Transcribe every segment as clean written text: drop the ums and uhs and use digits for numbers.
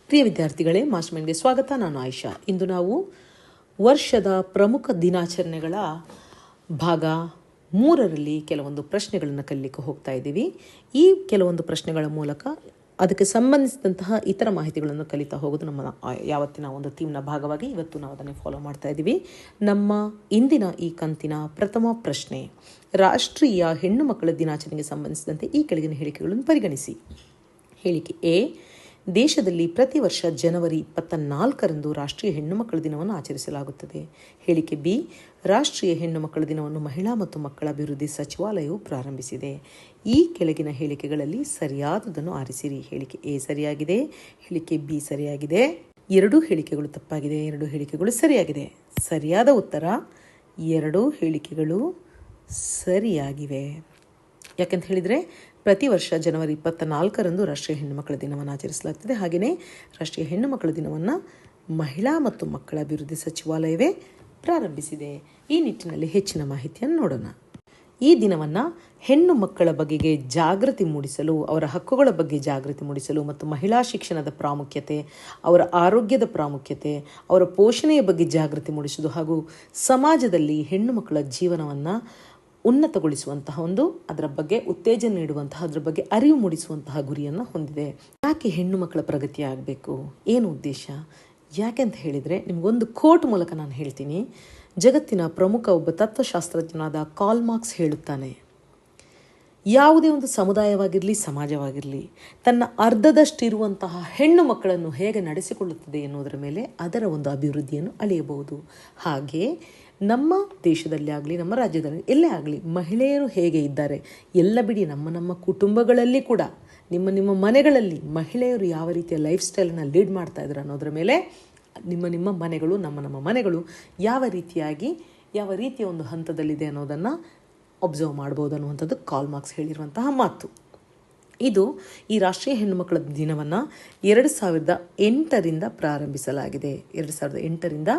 ಪ್ರಿಯ ವಿದ್ಯಾರ್ಥಿಗಳೇ, ಮಾಸ್ಟರ್ ಮೈಂಡ್ಗೆ ಸ್ವಾಗತ. ನಾನು ಆಯಿಷಾ. ಇಂದು ನಾವು ವರ್ಷದ ಪ್ರಮುಖ ದಿನಾಚರಣೆಗಳ ಭಾಗ 3ರಲ್ಲಿ ಕೆಲವೊಂದು ಪ್ರಶ್ನೆಗಳನ್ನು ಕಲಿಲಿಕ್ಕೆ ಹೋಗ್ತಾ ಇದ್ದೀವಿ. ಈ ಕೆಲವೊಂದು ಪ್ರಶ್ನೆಗಳ ಮೂಲಕ ಅದಕ್ಕೆ ಸಂಬಂಧಿಸಿದಂತಹ ಇತರ ಮಾಹಿತಿಗಳನ್ನು ಕಲಿತಾ ಹೋಗೋದು ನಮ್ಮ ಯಾವತ್ತಿನ ಒಂದು ಥೀಮ್ನ ಭಾಗವಾಗಿ ಇವತ್ತು ನಾವು ಅದನ್ನೇ ಫಾಲೋ ಮಾಡ್ತಾ ಇದ್ದೀವಿ. ನಮ್ಮ ಇಂದಿನ ಈ ಕಂತಿನ ಪ್ರಥಮ ಪ್ರಶ್ನೆ: ರಾಷ್ಟ್ರೀಯ ಹೆಣ್ಣು ಮಕ್ಕಳ ದಿನಾಚರಣೆಗೆ ಸಂಬಂಧಿಸಿದಂತೆ ಈ ಕೆಳಗಿನ ಹೇಳಿಕೆಗಳನ್ನು ಪರಿಗಣಿಸಿ. ಹೇಳಿಕೆ ಎ: ದೇಶದಲ್ಲಿ ಪ್ರತಿ ವರ್ಷ ಜನವರಿ 24ರಂದು ರಾಷ್ಟ್ರೀಯ ಹೆಣ್ಣು ಮಕ್ಕಳ ದಿನವನ್ನು ಆಚರಿಸಲಾಗುತ್ತದೆ. ಹೇಳಿಕೆ ಬಿ: ರಾಷ್ಟ್ರೀಯ ಹೆಣ್ಣು ಮಕ್ಕಳ ದಿನವನ್ನು ಮಹಿಳಾ ಮತ್ತು ಮಕ್ಕಳ ಅಭಿವೃದ್ಧಿ ಸಚಿವಾಲಯವು ಪ್ರಾರಂಭಿಸಿದೆ. ಈ ಕೆಳಗಿನ ಹೇಳಿಕೆಗಳಲ್ಲಿ ಸರಿಯಾದುದನ್ನು ಆರಿಸಿರಿ. ಹೇಳಿಕೆ ಎ ಸರಿಯಾಗಿದೆ, ಹೇಳಿಕೆ ಬಿ ಸರಿಯಾಗಿದೆ, 2 ಹೇಳಿಕೆಗಳು ತಪ್ಪಾಗಿದೆ, 2 ಹೇಳಿಕೆಗಳು ಸರಿಯಾಗಿದೆ. ಸರಿಯಾದ ಉತ್ತರ 2 ಹೇಳಿಕೆಗಳು ಸರಿಯಾಗಿವೆ. ಯಾಕಂತ ಹೇಳಿದರೆ ಪ್ರತಿ ವರ್ಷ ಜನವರಿ 24ರಂದು ರಾಷ್ಟ್ರೀಯ ಹೆಣ್ಣು ಮಕ್ಕಳ ದಿನವನ್ನು ಆಚರಿಸಲಾಗ್ತದೆ. ಹಾಗೆಯೇ ರಾಷ್ಟ್ರೀಯ ಹೆಣ್ಣು ಮಕ್ಕಳ ದಿನವನ್ನು ಮಹಿಳಾ ಮತ್ತು ಮಕ್ಕಳ ಅಭಿವೃದ್ಧಿ ಸಚಿವಾಲಯವೇ ಪ್ರಾರಂಭಿಸಿದೆ. ಈ ನಿಟ್ಟಿನಲ್ಲಿ ಹೆಚ್ಚಿನ ಮಾಹಿತಿಯನ್ನು ನೋಡೋಣ. ಈ ದಿನವನ್ನು ಹೆಣ್ಣು ಮಕ್ಕಳ ಬಗೆಗೆ ಜಾಗೃತಿ ಮೂಡಿಸಲು, ಅವರ ಹಕ್ಕುಗಳ ಬಗ್ಗೆ ಜಾಗೃತಿ ಮೂಡಿಸಲು ಮತ್ತು ಮಹಿಳಾ ಶಿಕ್ಷಣದ ಪ್ರಾಮುಖ್ಯತೆ, ಅವರ ಆರೋಗ್ಯದ ಪ್ರಾಮುಖ್ಯತೆ, ಅವರ ಪೋಷಣೆಯ ಬಗ್ಗೆ ಜಾಗೃತಿ ಮೂಡಿಸುವುದು ಹಾಗೂ ಸಮಾಜದಲ್ಲಿ ಹೆಣ್ಣು ಮಕ್ಕಳ ಜೀವನವನ್ನು ಉನ್ನತಗೊಳಿಸುವಂತಹ ಅದರ ಬಗ್ಗೆ ಉತ್ತೇಜನ ನೀಡುವಂತಹ, ಅದರ ಬಗ್ಗೆ ಅರಿವು ಮೂಡಿಸುವಂತಹ ಗುರಿಯನ್ನು ಹೊಂದಿದೆ. ಯಾಕೆ ಹೆಣ್ಣು ಮಕ್ಕಳ ಪ್ರಗತಿ ಆಗಬೇಕು, ಏನು ಉದ್ದೇಶ? ಯಾಕೆ ಅಂತ ಹೇಳಿದರೆ ನಿಮಗೊಂದು ಕೋಟ್ ಮೂಲಕ ನಾನು ಹೇಳ್ತೀನಿ. ಜಗತ್ತಿನ ಪ್ರಮುಖ ಒಬ್ಬ ತತ್ವಶಾಸ್ತ್ರಜ್ಞನಾದ ಕಾರ್ಲ್ ಮಾರ್ಕ್ಸ್ ಹೇಳುತ್ತಾನೆ, ಯಾವುದೇ ಒಂದು ಸಮುದಾಯವಾಗಿರಲಿ ಸಮಾಜವಾಗಿರಲಿ ತನ್ನ ಅರ್ಧದಷ್ಟಿರುವಂತಹ ಹೆಣ್ಣು ಮಕ್ಕಳನ್ನು ಹೇಗೆ ನಡೆಸಿಕೊಳ್ಳುತ್ತದೆ ಎನ್ನುವುದರ ಮೇಲೆ ಅದರ ಒಂದು ಅಭಿವೃದ್ಧಿಯನ್ನು ಅಳೆಯಬಹುದು. ಹಾಗೆ ನಮ್ಮ ದೇಶದಲ್ಲಿ ಆಗಲಿ, ನಮ್ಮ ರಾಜ್ಯದಲ್ಲಿ ಎಲ್ಲೇ ಆಗಲಿ ಮಹಿಳೆಯರು ಹೇಗೆ ಇದ್ದಾರೆ, ಎಲ್ಲ ಬಿಡಿ, ನಮ್ಮ ಕುಟುಂಬಗಳಲ್ಲಿ ಕೂಡ, ನಿಮ್ಮ ಮನೆಗಳಲ್ಲಿ ಮಹಿಳೆಯರು ಯಾವ ರೀತಿಯ ಲೈಫ್ ಸ್ಟೈಲನ್ನು ಲೀಡ್ ಮಾಡ್ತಾ ಇದ್ದಾರೆ ಅನ್ನೋದರ ಮೇಲೆ ನಿಮ್ಮ ಮನೆಗಳು, ನಮ್ಮ ಮನೆಗಳು ಯಾವ ರೀತಿಯ ಒಂದು ಹಂತದಲ್ಲಿದೆ ಅನ್ನೋದನ್ನು ಒಬ್ಸರ್ವ್ ಮಾಡ್ಬೋದು ಅನ್ನುವಂಥದ್ದು ಕಾರ್ಲ್ ಮಾರ್ಕ್ಸ್ ಹೇಳಿರುವಂತಹ ಮಾತು. ಇದು ಈ ರಾಷ್ಟ್ರೀಯ ಹೆಣ್ಣು ಮಕ್ಕಳ ದಿನವನ್ನು 2008ರಿಂದ ಪ್ರಾರಂಭಿಸಲಾಗಿದೆ. 2008ರಿಂದ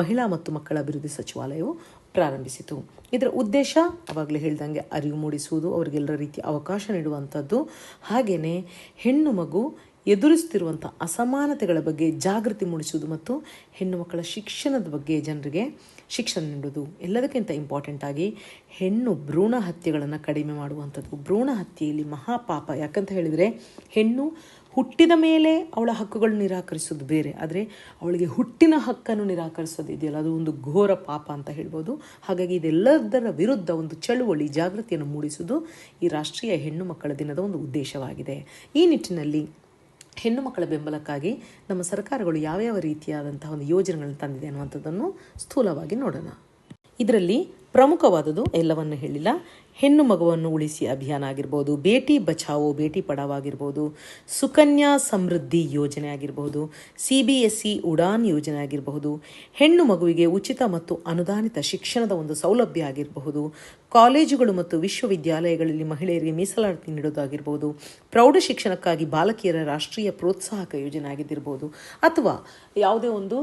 ಮಹಿಳಾ ಮತ್ತು ಮಕ್ಕಳ ಅಭಿವೃದ್ಧಿ ಸಚಿವಾಲಯವು ಪ್ರಾರಂಭಿಸಿತು. ಇದರ ಉದ್ದೇಶ ಆವಾಗಲೇ ಹೇಳ್ದಂಗೆ ಅರಿವು ಮೂಡಿಸುವುದು, ಅವರಿಗೆಲ್ಲರ ರೀತಿಯ ಅವಕಾಶ ನೀಡುವಂಥದ್ದು, ಹಾಗೆಯೇ ಹೆಣ್ಣು ಮಗು ಎದುರಿಸ್ತಿರುವಂಥ ಅಸಮಾನತೆಗಳ ಬಗ್ಗೆ ಜಾಗೃತಿ ಮೂಡಿಸುವುದು ಮತ್ತು ಹೆಣ್ಣು ಮಕ್ಕಳ ಶಿಕ್ಷಣದ ಬಗ್ಗೆ ಜನರಿಗೆ ಶಿಕ್ಷಣ ನೀಡುವುದು. ಎಲ್ಲದಕ್ಕಿಂತ ಇಂಪಾರ್ಟೆಂಟ್ ಆಗಿ ಹೆಣ್ಣು ಭ್ರೂಣ ಹತ್ಯೆಗಳನ್ನು ಕಡಿಮೆ ಮಾಡುವಂಥದ್ದು. ಭ್ರೂಣ ಹತ್ಯೆಯಲ್ಲಿ ಮಹಾಪಾಪ. ಯಾಕಂತ ಹೇಳಿದರೆ ಹೆಣ್ಣು ಹುಟ್ಟಿದ ಮೇಲೆ ಅವಳ ಹಕ್ಕುಗಳನ್ನು ನಿರಾಕರಿಸೋದು ಬೇರೆ, ಆದರೆ ಅವಳಿಗೆ ಹುಟ್ಟಿನ ಹಕ್ಕನ್ನು ನಿರಾಕರಿಸೋದು ಇದೆಯಲ್ಲ, ಅದು ಒಂದು ಘೋರ ಪಾಪ ಅಂತ ಹೇಳ್ಬೋದು. ಹಾಗಾಗಿ ಇದೆಲ್ಲದರ ವಿರುದ್ಧ ಒಂದು ಚಳುವಳಿ, ಜಾಗೃತಿಯನ್ನು ಮೂಡಿಸುವುದು ಈ ರಾಷ್ಟ್ರೀಯ ಹೆಣ್ಣು ಮಕ್ಕಳ ದಿನದ ಒಂದು ಉದ್ದೇಶವಾಗಿದೆ. ಈ ನಿಟ್ಟಿನಲ್ಲಿ ಹೆಣ್ಣು ಮಕ್ಕಳ ಬೆಂಬಲಕ್ಕಾಗಿ ನಮ್ಮ ಸರ್ಕಾರಗಳು ಯಾವ್ಯಾವ ರೀತಿಯಾದಂತಹ ಒಂದು ಯೋಜನೆಗಳನ್ನು ತಂದಿದೆ ಅನ್ನುವಂಥದ್ದನ್ನು ಸ್ಥೂಲವಾಗಿ ನೋಡೋಣ. ಇದರಲ್ಲಿ ಪ್ರಮುಖವಾದದ್ದು, ಎಲ್ಲವನ್ನು ಹೇಳಿಲ್ಲ, ಹೆಣ್ಣು ಮಗುವನ್ನು ಉಳಿಸಿ ಅಭಿಯಾನ ಆಗಿರ್ಬೋದು, ಬೇಟಿ ಬಚಾವೋ ಬೇಟಿ ಪಡಾವೋ ಆಗಿರ್ಬೋದು, ಸುಕನ್ಯಾ ಸಮೃದ್ಧಿ ಯೋಜನೆ ಆಗಿರ್ಬೋದು, CBSE ಉಡಾನ್ ಯೋಜನೆ ಆಗಿರಬಹುದು, ಹೆಣ್ಣು ಮಗುವಿಗೆ ಉಚಿತ ಮತ್ತು ಅನುದಾನಿತ ಶಿಕ್ಷಣದ ಒಂದು ಸೌಲಭ್ಯ ಆಗಿರಬಹುದು, ಕಾಲೇಜುಗಳು ಮತ್ತು ವಿಶ್ವವಿದ್ಯಾಲಯಗಳಲ್ಲಿ ಮಹಿಳೆಯರಿಗೆ ಮೀಸಲಾತಿ ನೀಡೋದಾಗಿರ್ಬೋದು, ಪ್ರೌಢ ಶಿಕ್ಷಣಕ್ಕಾಗಿ ಬಾಲಕಿಯರ ರಾಷ್ಟ್ರೀಯ ಪ್ರೋತ್ಸಾಹಕ ಯೋಜನೆ ಆಗಿದ್ದಿರ್ಬೋದು, ಅಥವಾ ಯಾವುದೇ ಒಂದು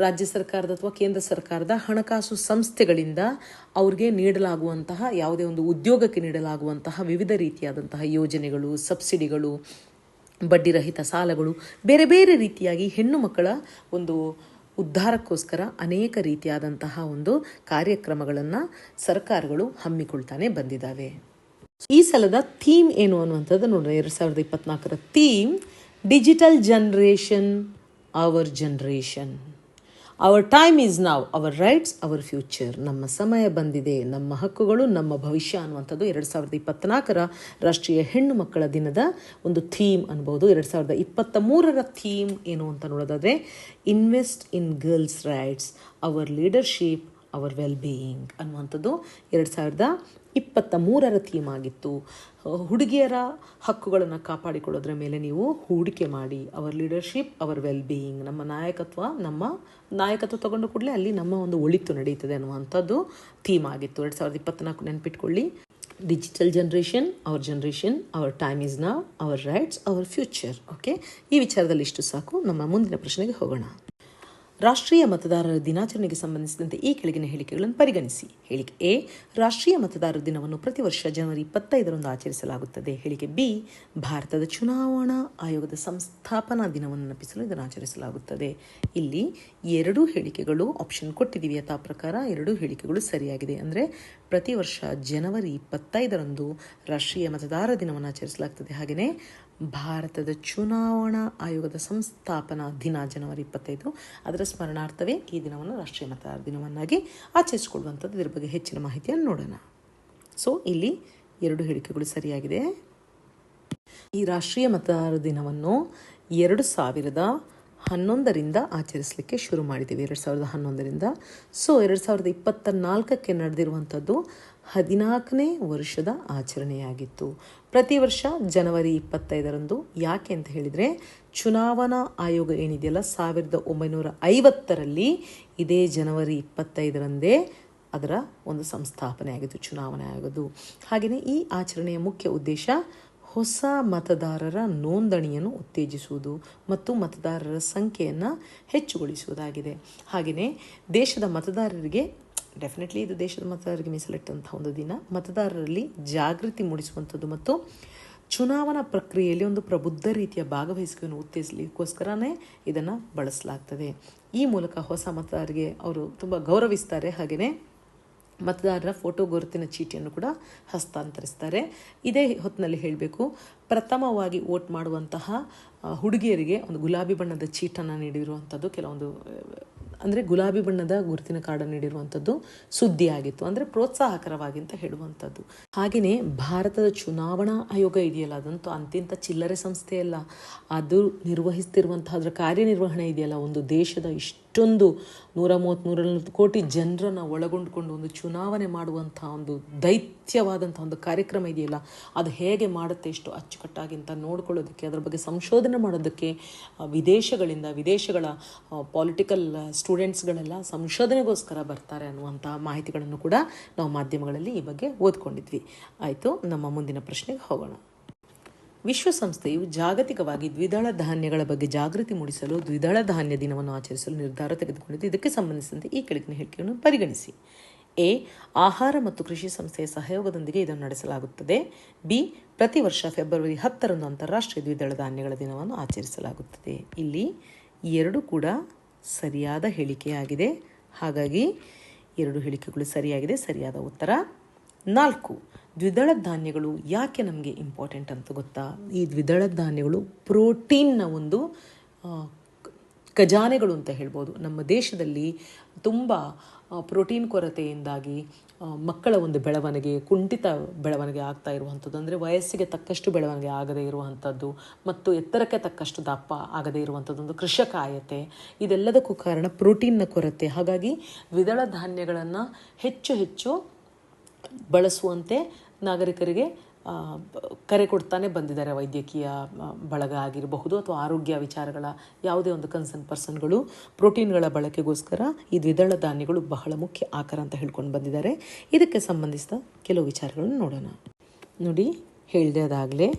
ರಾಜ್ಯ ಸರ್ಕಾರದ ಅಥವಾ ಕೇಂದ್ರ ಸರ್ಕಾರದ ಹಣಕಾಸು ಸಂಸ್ಥೆಗಳಿಂದ ಅವ್ರಿಗೆ ನೀಡಲಾಗುವಂತಹ, ಯಾವುದೇ ಒಂದು ಉದ್ಯೋಗಕ್ಕೆ ನೀಡಲಾಗುವಂತಹ ವಿವಿಧ ರೀತಿಯಾದಂತಹ ಯೋಜನೆಗಳು, ಸಬ್ಸಿಡಿಗಳು, ಬಡ್ಡಿರಹಿತ ಸಾಲಗಳು, ಬೇರೆ ಬೇರೆ ರೀತಿಯಾಗಿ ಹೆಣ್ಣು ಮಕ್ಕಳ ಒಂದು ಉದ್ಧಾರಕ್ಕೋಸ್ಕರ ಅನೇಕ ರೀತಿಯಾದಂತಹ ಒಂದು ಕಾರ್ಯಕ್ರಮಗಳನ್ನು ಸರ್ಕಾರಗಳು ಹಮ್ಮಿಕೊಳ್ತಾನೆ ಬಂದಿದ್ದಾವೆ. ಈ ಸಲದ ಥೀಮ್ ಏನು ಅನ್ನುವಂಥದ್ದು ನೋಡ್ರಿ. 2024ರ theme digital generation, our generation. Our time is now, our rights, our future. ನಮ್ಮ ಸಮಯ ಬಂದಿದೆ, ನಮ್ಮ ಹಕ್ಕುಗಳು, ನಮ್ಮ ಭವಿಷ್ಯ ಅನ್ನುವಂಥದ್ದು 2024ರ ರಾಷ್ಟ್ರೀಯ ಹೆಣ್ಣು ಮಕ್ಕಳ ದಿನದ ಒಂದು ಥೀಮ್ ಅನ್ಬೋದು. 2023ರ ಥೀಮ್ ಏನು ಅಂತ ನೋಡೋದಾದರೆ invest in girls rights, our leadership, our well being ಅನ್ನುವಂಥದ್ದು 2023ರ ಥೀಮ್ ಆಗಿತ್ತು. ಹುಡುಗಿಯರ ಹಕ್ಕುಗಳನ್ನು ಕಾಪಾಡಿಕೊಳ್ಳೋದ್ರ ಮೇಲೆ ನೀವು ಹೂಡಿಕೆ ಮಾಡಿ, our leadership, our well being, ನಮ್ಮ ನಾಯಕತ್ವ ತಗೊಂಡು ಕೂಡಲೇ ಅಲ್ಲಿ ನಮ್ಮ ಒಂದು ಒಳಿತು ನಡೀತದೆ ಅನ್ನುವಂಥದ್ದು ಥೀಮ್ ಆಗಿತ್ತು. 2024 ನೆನಪಿಟ್ಕೊಳ್ಳಿ. Digital generation, our time is now, our rights, our future. Okay, ಈ ವಿಚಾರದಲ್ಲಿ ಇಷ್ಟು ಸಾಕು. ನಮ್ಮ ಮುಂದಿನ ಪ್ರಶ್ನೆಗೆ ಹೋಗೋಣ. ರಾಷ್ಟ್ರೀಯ ಮತದಾರರ ದಿನಾಚರಣೆಗೆ ಸಂಬಂಧಿಸಿದಂತೆ ಈ ಕೆಳಗಿನ ಹೇಳಿಕೆಗಳನ್ನು ಪರಿಗಣಿಸಿ. ಹೇಳಿಕೆ ಎ, ರಾಷ್ಟ್ರೀಯ ಮತದಾರರ ದಿನವನ್ನು ಪ್ರತಿ ವರ್ಷ ಜನವರಿ 25ರಂದು ಆಚರಿಸಲಾಗುತ್ತದೆ. ಹೇಳಿಕೆ ಬಿ, ಭಾರತದ ಚುನಾವಣಾ ಆಯೋಗದ ಸಂಸ್ಥಾಪನಾ ದಿನವನ್ನು ನೆನಪಿಸಲು ಇದನ್ನು ಆಚರಿಸಲಾಗುತ್ತದೆ. ಇಲ್ಲಿ ಎರಡೂ ಹೇಳಿಕೆಗಳು ಆಪ್ಷನ್ ಕೊಟ್ಟಿದ್ದೀವಿ, ಯಥಾ ಪ್ರಕಾರ ಎರಡೂ ಹೇಳಿಕೆಗಳು ಸರಿಯಾಗಿದೆ. ಅಂದರೆ ಪ್ರತಿ ವರ್ಷ ಜನವರಿ 25ರಂದು ರಾಷ್ಟ್ರೀಯ ಮತದಾರರ ದಿನವನ್ನು ಆಚರಿಸಲಾಗುತ್ತದೆ. ಹಾಗೆಯೇ ಭಾರತದ ಚುನಾವಣಾ ಆಯೋಗದ ಸಂಸ್ಥಾಪನಾ ದಿನ ಜನವರಿ 25, ಅದರ ಸ್ಮರಣಾರ್ಥವೇ ಈ ದಿನವನ್ನು ರಾಷ್ಟ್ರೀಯ ಮತದಾರರ ದಿನವನ್ನಾಗಿ ಆಚರಿಸಿಕೊಳ್ಳುವಂಥದ್ದು. ಇದರ ಬಗ್ಗೆ ಹೆಚ್ಚಿನ ಮಾಹಿತಿಯನ್ನು ನೋಡೋಣ. ಸೊ ಇಲ್ಲಿ ಎರಡು ಹೇಳಿಕೆಗಳು ಸರಿಯಾಗಿದೆ. ಈ ರಾಷ್ಟ್ರೀಯ ಮತದಾರರ ದಿನವನ್ನು 2011ರಿಂದ ಆಚರಿಸಲಿಕ್ಕೆ ಶುರು ಮಾಡಿದ್ದೀವಿ, 2011ರಿಂದ. ಸೊ 2024ಕ್ಕೆ ನಡೆದಿರುವಂಥದ್ದು 14ನೇ ವರ್ಷದ ಆಚರಣೆಯಾಗಿತ್ತು. ಪ್ರತಿ ವರ್ಷ ಜನವರಿ 25ರಂದು. ಯಾಕೆ ಅಂತ ಹೇಳಿದರೆ, ಚುನಾವಣಾ ಆಯೋಗ ಏನಿದೆಯಲ್ಲ 1950ರಲ್ಲಿ ಇದೇ ಜನವರಿ 25ರಂದೇ ಅದರ ಒಂದು ಸಂಸ್ಥಾಪನೆ ಆಗಿತ್ತು, ಚುನಾವಣಾ ಆಯೋಗದ್ದು. ಹಾಗೆಯೇ ಈ ಆಚರಣೆಯ ಮುಖ್ಯ ಉದ್ದೇಶ ಹೊಸ ಮತದಾರರ ನೋಂದಣಿಯನ್ನು ಉತ್ತೇಜಿಸುವುದು ಮತ್ತು ಮತದಾರರ ಸಂಖ್ಯೆಯನ್ನು ಹೆಚ್ಚುಗೊಳಿಸುವುದಾಗಿದೆ. ಹಾಗೆಯೇ ದೇಶದ ಮತದಾರರಿಗೆ, ಡೆಫಿನೆಟ್ಲಿ ಇದು ದೇಶದ ಮತದಾರರಿಗೆ ಮೀಸಲಿಟ್ಟಂಥ ಒಂದು ದಿನ, ಮತದಾರರಲ್ಲಿ ಜಾಗೃತಿ ಮೂಡಿಸುವಂಥದ್ದು ಮತ್ತು ಚುನಾವಣಾ ಪ್ರಕ್ರಿಯೆಯಲ್ಲಿ ಒಂದು ಪ್ರಬುದ್ಧ ರೀತಿಯ ಭಾಗವಹಿಸುವಿಕೆಯನ್ನು ಉತ್ತೇಜಿಸಲಿಕ್ಕೋಸ್ಕರನೇ ಇದನ್ನು ಬಳಸಲಾಗ್ತದೆ. ಈ ಮೂಲಕ ಹೊಸ ಮತದಾರರಿಗೆ ಅವರು ತುಂಬ ಗೌರವಿಸ್ತಾರೆ. ಹಾಗೆಯೇ ಮತದಾರರ ಫೋಟೋ ಗುರುತಿನ ಚೀಟಿಯನ್ನು ಕೂಡ ಹಸ್ತಾಂತರಿಸ್ತಾರೆ. ಇದೇ ಹೊತ್ತಿನಲ್ಲಿ ಹೇಳಬೇಕು, ಪ್ರಥಮವಾಗಿ ವೋಟ್ ಮಾಡುವಂತಹ ಹುಡುಗಿಯರಿಗೆ ಒಂದು ಗುಲಾಬಿ ಬಣ್ಣದ ಚೀಟನ್ನು ನೀಡಿರುವಂಥದ್ದು, ಕೆಲವೊಂದು ಅಂದರೆ ಗುಲಾಬಿ ಬಣ್ಣದ ಗುರುತಿನ ಕಾರ್ಡನ್ನು ನೀಡಿರುವಂಥದ್ದು ಸುದ್ದಿ ಆಗಿತ್ತು, ಅಂದರೆ ಪ್ರೋತ್ಸಾಹಕರವಾಗಿ ಅಂತ ಹೇಳುವಂಥದ್ದು. ಹಾಗೆಯೇ ಭಾರತದ ಚುನಾವಣಾ ಆಯೋಗ ಇದೆಯಲ್ಲ, ಅದಂತೂ ಅಂತಿಂತ ಚಿಲ್ಲರೆ ಸಂಸ್ಥೆಯಲ್ಲ. ಅದು ನಿರ್ವಹಿಸ್ತಿರುವಂತಹ ಅದರ ಕಾರ್ಯನಿರ್ವಹಣೆ ಇದೆಯಲ್ಲ, ಒಂದು ದೇಶದ ಇಷ್ಟೊಂದು 130-140 ಕೋಟಿ ಜನರನ್ನು ಒಳಗೊಂಡುಕೊಂಡು ಒಂದು ಚುನಾವಣೆ ಮಾಡುವಂಥ ಒಂದು ದೈತ್ಯವಾದಂಥ ಒಂದು ಕಾರ್ಯಕ್ರಮ ಇದೆಯಲ್ಲ, ಅದು ಹೇಗೆ ಮಾಡುತ್ತೆ ಇಷ್ಟು ಅಚ್ಚುಕಟ್ಟಾಗಿ ಅಂತ ನೋಡ್ಕೊಳ್ಳೋದಕ್ಕೆ, ಅದರ ಬಗ್ಗೆ ಸಂಶೋಧನೆ ಮಾಡೋದಕ್ಕೆ ವಿದೇಶಗಳ ಪೊಲಿಟಿಕಲ್ ಸ್ಟೂಡೆಂಟ್ಸ್ಗಳೆಲ್ಲ ಸಂಶೋಧನೆಗೋಸ್ಕರ ಬರ್ತಾರೆ ಅನ್ನುವಂಥ ಮಾಹಿತಿಗಳನ್ನು ಕೂಡ ನಾವು ಮಾಧ್ಯಮಗಳಲ್ಲಿ ಈ ಬಗ್ಗೆ ಓದ್ಕೊಂಡಿದ್ವಿ. ಆಯಿತು, ನಮ್ಮ ಮುಂದಿನ ಪ್ರಶ್ನೆಗೆ ಹೋಗೋಣ. ವಿಶ್ವಸಂಸ್ಥೆಯು ಜಾಗತಿಕವಾಗಿ ದ್ವಿದಳ ಧಾನ್ಯಗಳ ಬಗ್ಗೆ ಜಾಗೃತಿ ಮೂಡಿಸಲು ದ್ವಿದಳ ಧಾನ್ಯ ದಿನವನ್ನು ಆಚರಿಸಲು ನಿರ್ಧಾರ ತೆಗೆದುಕೊಂಡಿದ್ದು. ಇದಕ್ಕೆ ಸಂಬಂಧಿಸಿದಂತೆ ಈ ಕೆಳಗಿನ ಹೇಳಿಕೆಯನ್ನು ಪರಿಗಣಿಸಿ. ಎ, ಆಹಾರ ಮತ್ತು ಕೃಷಿ ಸಂಸ್ಥೆಯ ಸಹಯೋಗದೊಂದಿಗೆ ಇದನ್ನು ನಡೆಸಲಾಗುತ್ತದೆ. ಬಿ, ಪ್ರತಿ ವರ್ಷ ಫೆಬ್ರವರಿ 10ರಂದು ಅಂತಾರಾಷ್ಟ್ರೀಯ ದ್ವಿದಳ ಧಾನ್ಯಗಳ ದಿನವನ್ನು ಆಚರಿಸಲಾಗುತ್ತದೆ. ಇಲ್ಲಿ ಎರಡು ಕೂಡ ಸರಿಯಾದ ಹೇಳಿಕೆಯಾಗಿದೆ. ಹಾಗಾಗಿ ಎರಡು ಹೇಳಿಕೆಗಳು ಸರಿಯಾಗಿದೆ. ಸರಿಯಾದ ಉತ್ತರ 4. ದ್ವಿದಳ ಧಾನ್ಯಗಳು ಯಾಕೆ ನಮಗೆ ಇಂಪಾರ್ಟೆಂಟ್ ಅಂತ ಗೊತ್ತಾ? ಈ ದ್ವಿದಳ ಧಾನ್ಯಗಳು ಪ್ರೋಟೀನ್ನ ಒಂದು ಖಜಾನೆಗಳು ಅಂತ ಹೇಳ್ಬೋದು. ನಮ್ಮ ದೇಶದಲ್ಲಿ ತುಂಬ ಪ್ರೋಟೀನ್ ಕೊರತೆಯಿಂದಾಗಿ ಮಕ್ಕಳ ಒಂದು ಕುಂಠಿತ ಬೆಳವಣಿಗೆ ಆಗ್ತಾ ಇರುವಂಥದ್ದು, ಅಂದರೆ ವಯಸ್ಸಿಗೆ ತಕ್ಕಷ್ಟು ಬೆಳವಣಿಗೆ ಆಗದೇ ಇರುವಂಥದ್ದು ಮತ್ತು ಎತ್ತರಕ್ಕೆ ತಕ್ಕಷ್ಟು ದಪ್ಪ ಆಗದೇ ಇರುವಂಥದ್ದು, ಒಂದು ಕೃಶಕಾಯತೆ, ಇದೆಲ್ಲದಕ್ಕೂ ಕಾರಣ ಪ್ರೋಟೀನ್ನ ಕೊರತೆ. ಹಾಗಾಗಿ ದ್ವಿದಳ ಧಾನ್ಯಗಳನ್ನು ಹೆಚ್ಚು ಬಳಸುವಂತೆ ನಾಗರಿಕರಿಗೆ ಕರೆ ಕೊಡ್ತಾನೆ ಬಂದಿದ್ದಾರೆ. ವೈದ್ಯಕೀಯ ಬಳಗ ಆಗಿರಬಹುದು ಅಥವಾ ಆರೋಗ್ಯ ವಿಚಾರಗಳ ಯಾವುದೇ ಒಂದು ಕನ್ಸರ್ನ್ ಪರ್ಸನ್ಗಳು ಪ್ರೋಟೀನ್ಗಳ ಬಳಕೆಗೋಸ್ಕರ ಈ ದ್ವಿದಳ ಧಾನ್ಯಗಳು ಬಹಳ ಮುಖ್ಯ ಆಕಾರ ಅಂತ ಹೇಳ್ಕೊಂಡು ಬಂದಿದ್ದಾರೆ. ಇದಕ್ಕೆ ಸಂಬಂಧಿಸಿದ ಕೆಲವು ವಿಚಾರಗಳನ್ನು ನೋಡೋಣ. ನೋಡಿ, ಹೇಳಿದೆ ಅದಾಗಲೇ,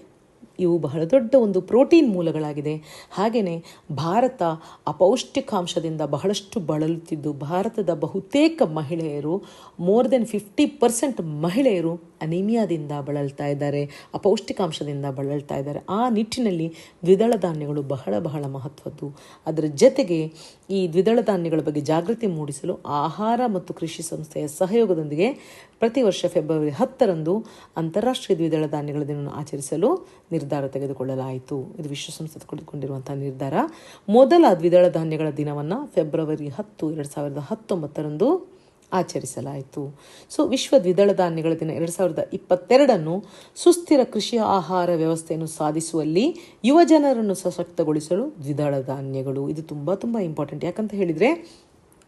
ಇವು ಬಹಳ ದೊಡ್ಡ ಒಂದು ಪ್ರೋಟೀನ್ ಮೂಲಗಳಾಗಿದೆ. ಹಾಗೆಯೇ ಭಾರತ ಅಪೌಷ್ಟಿಕಾಂಶದಿಂದ ಬಹಳಷ್ಟು ಬಳಲುತ್ತಿದ್ದು, ಭಾರತದ ಬಹುತೇಕ ಮಹಿಳೆಯರು, ಮೋರ್ ದೆನ್ 50% ಮಹಿಳೆಯರು ಅನಿಮಿಯಾದಿಂದ ಬಳಲ್ತಾ ಇದ್ದಾರೆ, ಅಪೌಷ್ಟಿಕಾಂಶದಿಂದ ಬಳಲ್ತಾ ಇದ್ದಾರೆ. ಆ ನಿಟ್ಟಿನಲ್ಲಿ ದ್ವಿದಳ ಧಾನ್ಯಗಳು ಬಹಳ ಮಹತ್ವದ್ದು. ಅದರ ಜೊತೆಗೆ ಈ ದ್ವಿದಳ ಧಾನ್ಯಗಳ ಬಗ್ಗೆ ಜಾಗೃತಿ ಮೂಡಿಸಲು ಆಹಾರ ಮತ್ತು ಕೃಷಿ ಸಂಸ್ಥೆಯ ಸಹಯೋಗದೊಂದಿಗೆ ಪ್ರತಿ ವರ್ಷ ಫೆಬ್ರವರಿ 10ರಂದು ಅಂತಾರಾಷ್ಟ್ರೀಯ ದ್ವಿದಳ ಧಾನ್ಯಗಳ ದಿನವನ್ನು ಆಚರಿಸಲು ನಿರ್ಧಾರ ತೆಗೆದುಕೊಳ್ಳಲಾಯಿತು. ಇದು ವಿಶ್ವಸಂಸ್ಥೆ ತೆಗೆದುಕೊಂಡಿರುವಂಥ ನಿರ್ಧಾರ. ಮೊದಲ ದ್ವಿದಳ ಧಾನ್ಯಗಳ ದಿನವನ್ನು ಫೆಬ್ರವರಿ 10, 2019ರಂದು ಆಚರಿಸಲಾಯಿತು. ಸೊ ವಿಶ್ವ ದ್ವಿದಳ ಧಾನ್ಯಗಳ ದಿನ 2022 ಸುಸ್ಥಿರ ಕೃಷಿ ಆಹಾರ ವ್ಯವಸ್ಥೆಯನ್ನು ಸಾಧಿಸುವಲ್ಲಿ ಯುವ ಜನರನ್ನು ಸಶಕ್ತಗೊಳಿಸಲು ದ್ವಿದಳ ಧಾನ್ಯಗಳು, ಇದು ತುಂಬ ಇಂಪಾರ್ಟೆಂಟ್. ಯಾಕಂತ ಹೇಳಿದರೆ,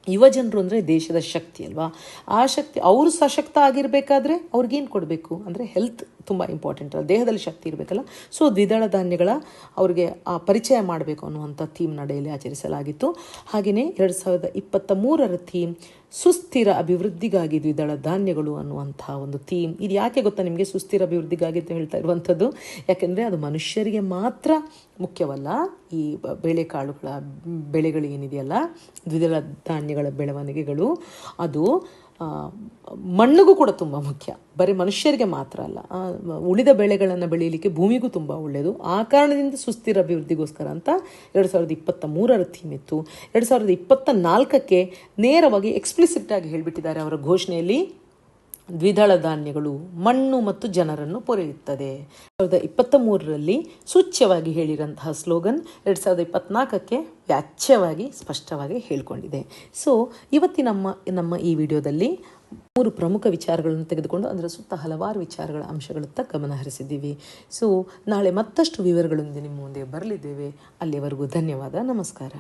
ಯುವ ಜನರು ಅಂದರೆ ದೇಶದ ಶಕ್ತಿ ಅಲ್ವಾ. ಆ ಶಕ್ತಿ, ಅವರು ಸಶಕ್ತ ಆಗಿರಬೇಕಾದ್ರೆ ಅವ್ರಿಗೇನು ಕೊಡಬೇಕು ಅಂದರೆ ಹೆಲ್ತ್ ತುಂಬ ಇಂಪಾರ್ಟೆಂಟ್ ಅಲ್ಲ, ದೇಹದಲ್ಲಿ ಶಕ್ತಿ ಇರಬೇಕಲ್ಲ. ಸೊ ದ್ವಿದಳ ಧಾನ್ಯಗಳ ಅವರಿಗೆ ಪರಿಚಯ ಮಾಡಬೇಕು ಅನ್ನುವಂಥ ಥೀಮ್ ನಡೆಯಲ್ಲಿ ಆಚರಿಸಲಾಗಿತ್ತು. ಹಾಗೆಯೇ 2023ರ ಥೀಮ್ ಸುಸ್ಥಿರ ಅಭಿವೃದ್ಧಿಗಾಗಿ ದ್ವಿದಳ ಧಾನ್ಯಗಳು ಅನ್ನುವಂಥ ಒಂದು ಥೀಮ್. ಇದು ಯಾಕೆ ಗೊತ್ತಾ ನಿಮಗೆ ಸುಸ್ಥಿರ ಅಭಿವೃದ್ಧಿಗಾಗಿ ಅಂತ ಹೇಳ್ತಾ ಇರುವಂಥದ್ದು? ಯಾಕೆಂದರೆ ಅದು ಮನುಷ್ಯರಿಗೆ ಮಾತ್ರ ಮುಖ್ಯವಲ್ಲ. ಈ ಬೇಳೆಕಾಳುಗಳ ಬೆಳೆಗಳು ಏನಿದೆಯಲ್ಲ, ದ್ವಿದಳ ಧಾನ್ಯಗಳ ಬೆಳವಣಿಗೆಗಳು, ಅದು ಮಣ್ಣಿಗೂ ಕೂಡ ತುಂಬ ಮುಖ್ಯ. ಬರೀ ಮನುಷ್ಯರಿಗೆ ಮಾತ್ರ ಅಲ್ಲ, ಉಳಿದ ಬೆಳೆಗಳನ್ನು ಬೆಳೀಲಿಕ್ಕೆ ಭೂಮಿಗೂ ತುಂಬ ಒಳ್ಳೆಯದು. ಆ ಕಾರಣದಿಂದ ಸುಸ್ಥಿರ ಅಭಿವೃದ್ಧಿಗೋಸ್ಕರ ಅಂತ 2023ರ ಥೀಮ್ ಇತ್ತು. 2024ಕ್ಕೆ ನೇರವಾಗಿ ಎಕ್ಸ್ಪ್ಲಿಸಿಟಾಗಿ ಹೇಳಿಬಿಟ್ಟಿದ್ದಾರೆ ಅವರ ಘೋಷಣೆಯಲ್ಲಿ. ದ್ವಿದಳ ಧಾನ್ಯಗಳು ಮಣ್ಣು ಮತ್ತು ಜನರನ್ನು ಪೊರೆಯುತ್ತದೆ. 2023ರಲ್ಲಿ ಸೂಚ್ಯವಾಗಿ ಹೇಳಿರಂತಹ ಸ್ಲೋಗನ್ 2024ಕ್ಕೆ ವ್ಯಾಚ್ಯವಾಗಿ ಸ್ಪಷ್ಟವಾಗಿ ಹೇಳಿಕೊಂಡಿದೆ. ಸೊ ಇವತ್ತಿನ ನಮ್ಮ ಈ ವಿಡಿಯೋದಲ್ಲಿ 3 ಪ್ರಮುಖ ವಿಚಾರಗಳನ್ನು ತೆಗೆದುಕೊಂಡು ಅದರ ಸುತ್ತ ಹಲವಾರು ವಿಚಾರಗಳ ಅಂಶಗಳತ್ತ ಗಮನ ಹರಿಸಿದ್ದೀವಿ. ಸೊ ನಾಳೆ ಮತ್ತಷ್ಟು ವಿವರಗಳೊಂದಿಗೆ ನಿಮ್ಮ ಮುಂದೆ ಬರಲಿದ್ದೇವೆ. ಅಲ್ಲಿವರೆಗೂ ಧನ್ಯವಾದ, ನಮಸ್ಕಾರ.